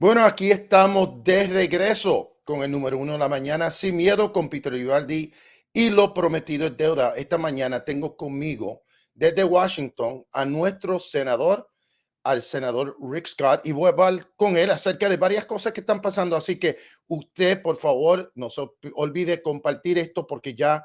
Bueno, aquí estamos de regreso con el número uno de la mañana, sin miedo, con Peter Vivaldi y lo prometido es deuda. Esta mañana tengo conmigo desde Washington a nuestro senador, al senador Rick Scott, y voy a hablar con él acerca de varias cosas que están pasando. Así que usted, por favor, no se olvide compartir esto porque ya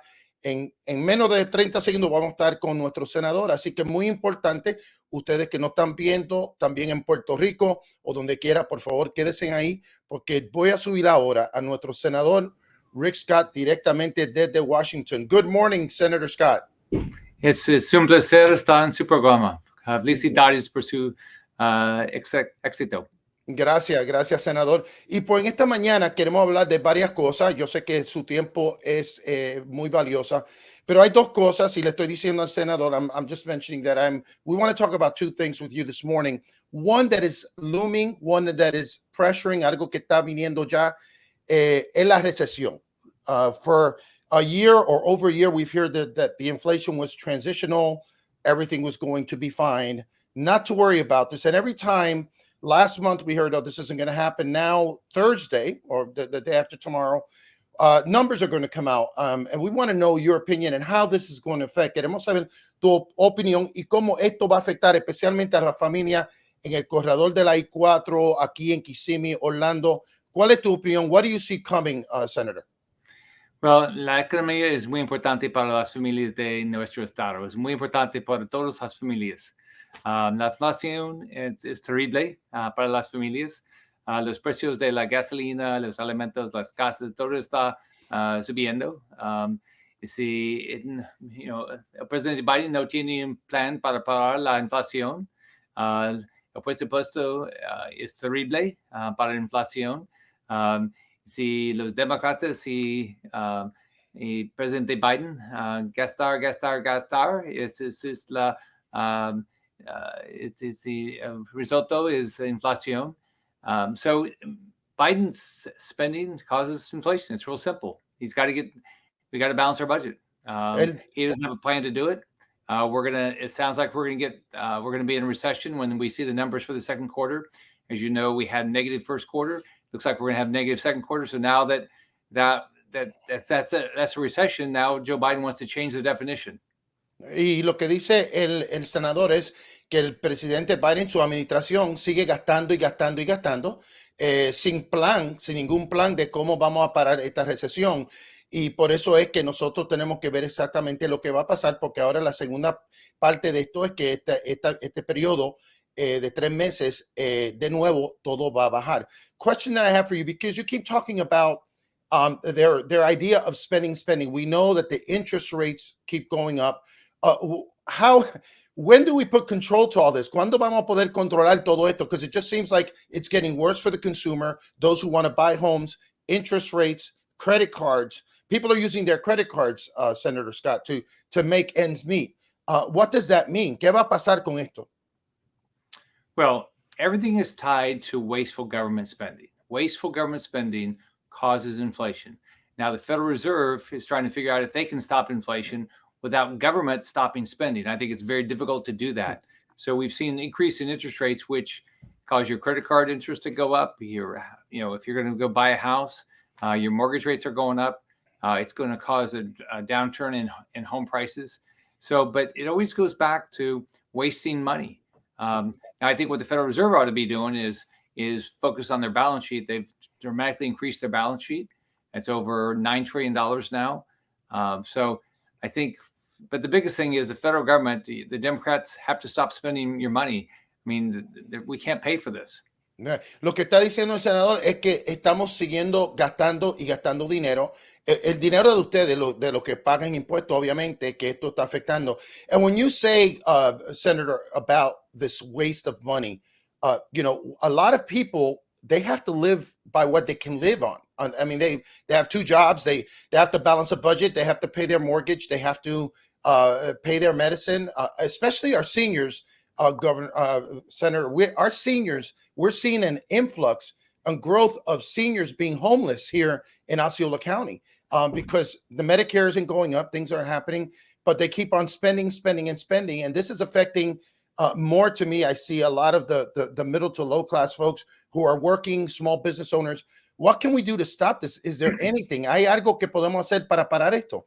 en menos de 30 segundos vamos a estar con nuestro senador. Así que muy importante, ustedes que no están viendo también en Puerto Rico o donde quiera, por favor, quédense ahí porque voy a subir ahora a nuestro senador Rick Scott directamente desde Washington. Good morning, Senator Scott. Es un placer estar en su programa. Felicidades por su éxito. Gracias, senador. Y pues en esta mañana queremos hablar de varias cosas. Yo sé que su tiempo es muy valiosa, pero hay dos cosas y le estoy diciendo al senador, I'm just mentioning that we want to talk about two things with you this morning. One that is looming, one that is pressuring, algo que está viniendo ya, es la recesión. For a year or over a year, we've heard that the inflation was transitional, everything was going to be fine, not to worry about this. And every time, last month we heard, oh, this isn't going to happen. Now, Thursday or the day after tomorrow, numbers are going to come out. And we want to know your opinion and how this is going to affect. Queremos saber tu opinión y cómo esto va a afectar especialmente a la familia en el corredor de la I-4, aquí en Kissimmee, Orlando. ¿Cuál es tu opinión? What do you see coming, Senator? Well, la economía es muy importante para las familias de nuestro estado. Es muy importante para todas las familias. La inflación es terrible para las familias. Los precios de la gasolina, los alimentos, las casas, todo está subiendo. Si el presidente Biden no tiene un plan para parar la inflación, el presupuesto es terrible para la inflación. Si los demócratas y presidente Biden gastar, es la el resultado es inflación. So Biden's spending causes inflation. It's real simple. We got to balance our budget. He doesn't have a plan to do it. It sounds like we're going to be in a recession when we see the numbers for the second quarter. As you know, we had negative first quarter. Looks like we're going to have negative second quarter. So now that's a recession. Now Joe Biden wants to change the definition. Y lo que dice el senador es que el presidente Biden, su administración, sigue gastando y gastando y gastando sin ningún plan de cómo vamos a parar esta recesión. Y por eso es que nosotros tenemos que ver exactamente lo que va a pasar, porque ahora la segunda parte de esto es que este periodo de 3 meses, de nuevo, todo va a bajar. Question that I have for you, because you keep talking about their idea of spending. We know that the interest rates keep going up. When do we put control to all this? ¿Cuándo vamos a poder controlar todo esto? Because it just seems like it's getting worse for the consumer, those who want to buy homes, interest rates, credit cards. People are using their credit cards, Senator Scott, to make ends meet. What does that mean? ¿Qué va a pasar con esto? Well, everything is tied to wasteful government spending. Wasteful government spending causes inflation. Now, the Federal Reserve is trying to figure out if they can stop inflation without government stopping spending. I think it's very difficult to do that. So we've seen an increase in interest rates, which cause your credit card interest to go up. If you're going to go buy a house, your mortgage rates are going up. It's going to cause a downturn in home prices. So, but it always goes back to wasting money. Now, I think what the Federal Reserve ought to be doing is focus on their balance sheet. They've dramatically increased their balance sheet. It's over $9 trillion now. So I think, but the biggest thing is the federal government, the Democrats have to stop spending your money. I mean, we can't pay for this. Lo que está diciendo el senador es que estamos siguiendo gastando y gastando dinero. El dinero de ustedes, de lo que pagan impuestos, obviamente, que esto está afectando. And when you say, Senator, about this waste of money, a lot of people, they have to live by what they can live on. I mean, they have 2 jobs. They have to balance a budget. They have to pay their mortgage. They have to pay their medicine, especially our seniors. Senator, our seniors, we're seeing an influx and growth of seniors being homeless here in Osceola County because the Medicare isn't going up. Things are happening, but they keep on spending. And this is affecting more to me, I see a lot of the middle to low class folks who are working, small business owners. What can we do to stop this? Is there anything? ¿Hay algo que podemos hacer para parar esto?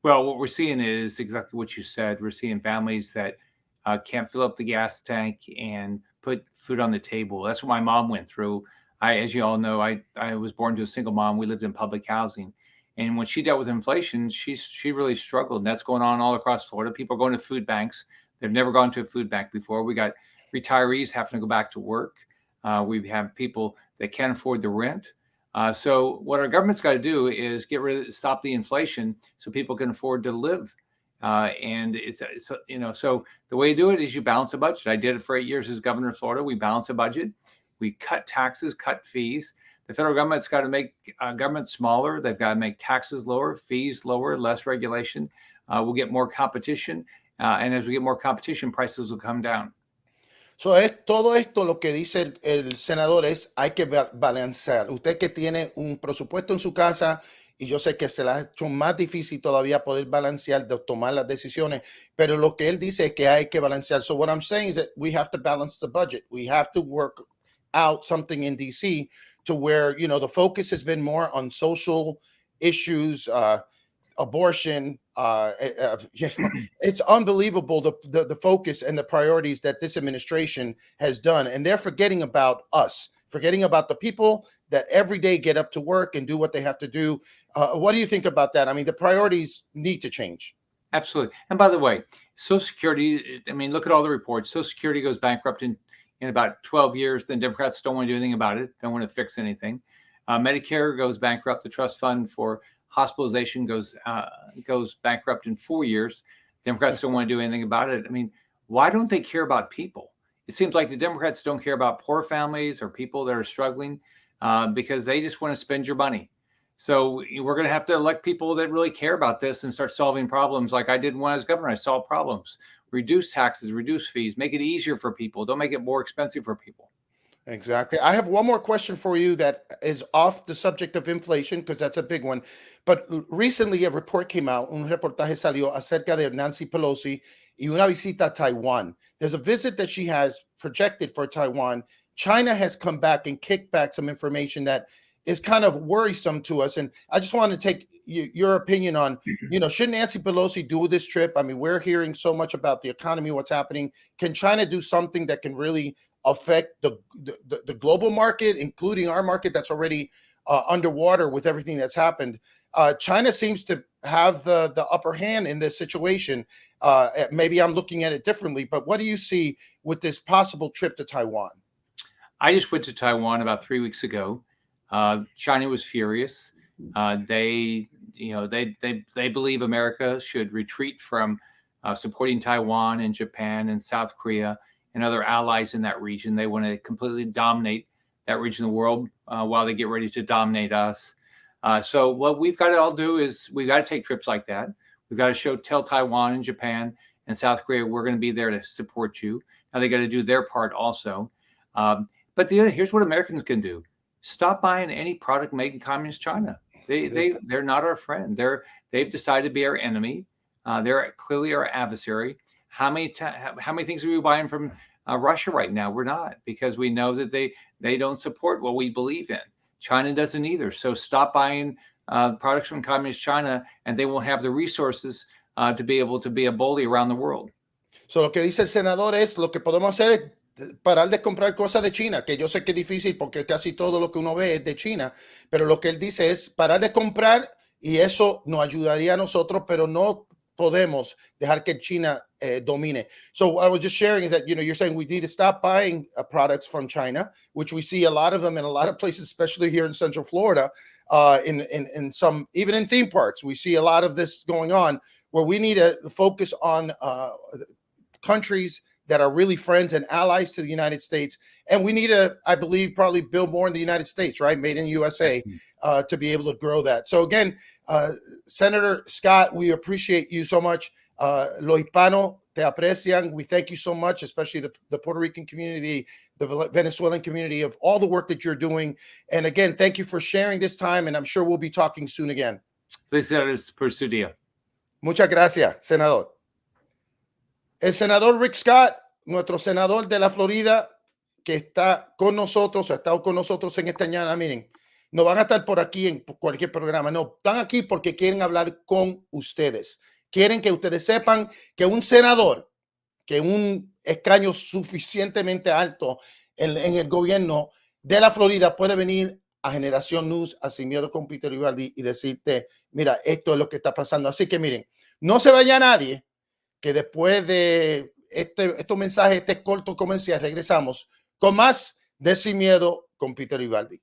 Well, what we're seeing is exactly what you said. We're seeing families that can't fill up the gas tank and put food on the table. That's what my mom went through. As you all know, I was born to a single mom. We lived in public housing. And when she dealt with inflation, she really struggled. And that's going on all across Florida. People are going to food banks. They've never gone to a food bank before. We got retirees having to go back to work. We have people that can't afford the rent. So what our government's got to do is stop the inflation so people can afford to live. And it's so the way you do it is you balance a budget. I did it for 8 years as governor of Florida. We balance a budget. We cut taxes, cut fees. The federal government's got to make government smaller. They've got to make taxes lower, fees lower, less regulation. We'll get more competition. And as we get more competition, prices will come down. So todo esto lo que dice el senador es hay que balancear. Usted que tiene un presupuesto en su casa y yo sé que se le ha hecho más difícil todavía poder balancear, de tomar las decisiones, pero lo que él dice es que hay que balancear. So what I'm saying is that we have to balance the budget. We have to work out something in DC to where, the focus has been more on social issues, abortion. It's unbelievable the focus and the priorities that this administration has done, and they're forgetting about us, forgetting about the people that every day get up to work and do what they have to do. What do you think about that? I mean, the priorities need to change. Absolutely. And by the way, Social Security, I mean, look at all the reports. Social Security goes bankrupt in about 12 years. Then Democrats don't want to do anything about it, don't want to fix anything. Medicare goes bankrupt. The trust fund for hospitalization goes bankrupt in 4 years. Democrats don't want to do anything about it. I mean, why don't they care about people? It seems like the Democrats don't care about poor families or people that are struggling because they just want to spend your money. So we're going to have to elect people that really care about this and start solving problems like I did when I was governor. I solved problems, reduce taxes, reduce fees, make it easier for people. Don't make it more expensive for people. Exactly. I have one more question for you that is off the subject of inflation, because that's a big one. But recently a report came out, un reportaje salió acerca de Nancy Pelosi y una visita a Taiwan. There's a visit that she has projected for Taiwan. China has come back and kicked back some information that is kind of worrisome to us. And I just want to take your opinion on, should Nancy Pelosi do this trip? I mean, we're hearing so much about the economy, what's happening. Can China do something that can really affect the global market, including our market that's already underwater with everything that's happened? China seems to have the upper hand in this situation. Maybe I'm looking at it differently, but what do you see with this possible trip to Taiwan? I just went to Taiwan about 3 weeks ago. China was furious. They believe America should retreat from supporting Taiwan and Japan and South Korea and other allies in that region. They want to completely dominate that region of the world while they get ready to dominate us. So what we've got to all do is we've got to take trips like that. We've got to tell Taiwan and Japan and South Korea we're going to be there to support you. Now they got to do their part also. But here's what Americans can do. Stop buying any product made in communist China. They're not our friend. They've decided to be our enemy. They're clearly our adversary. How many things are we buying from Russia right now? We're not, because we know that they don't support what we believe in. China doesn't either. So stop buying products from communist China, and they won't have the resources to be able to be a bully around the world. So lo que dice el senador es lo que podemos hacer es parar de comprar cosas de China, que yo sé que es difícil porque casi todo lo que uno ve es de China, pero lo que él dice es parar de comprar y eso nos ayudaría a nosotros, pero no podemos dejar que China domine. So what I was just sharing is that, you're saying we need to stop buying products from China, which we see a lot of them in a lot of places, especially here in Central Florida, in some, even in theme parks. We see a lot of this going on where we need to focus on countries that are really friends and allies to the United States. And we need to, I believe, probably build more in the United States, right? Made in USA, to be able to grow that. So again, Senator Scott, we appreciate you so much. Los hispanos te aprecian. We thank you so much, especially the Puerto Rican community, the Venezuelan community, of all the work that you're doing. And again, thank you for sharing this time, and I'm sure we'll be talking soon again. Felicidades por su día. Muchas gracias, Senador. El senador Rick Scott, nuestro senador de la Florida, que está con nosotros, ha estado con nosotros en esta mañana. Miren, no van a estar por aquí en cualquier programa, no, están aquí porque quieren hablar con ustedes. Quieren que ustedes sepan que un senador, que un escaño suficientemente alto en el gobierno de la Florida puede venir a Generación News, a Sin Miedo con Peter Vivaldi y decirte, mira, esto es lo que está pasando. Así que miren, no se vaya nadie, que después de estos mensajes, este corto comercial, regresamos con más de Sin Miedo con Peter Vivaldi.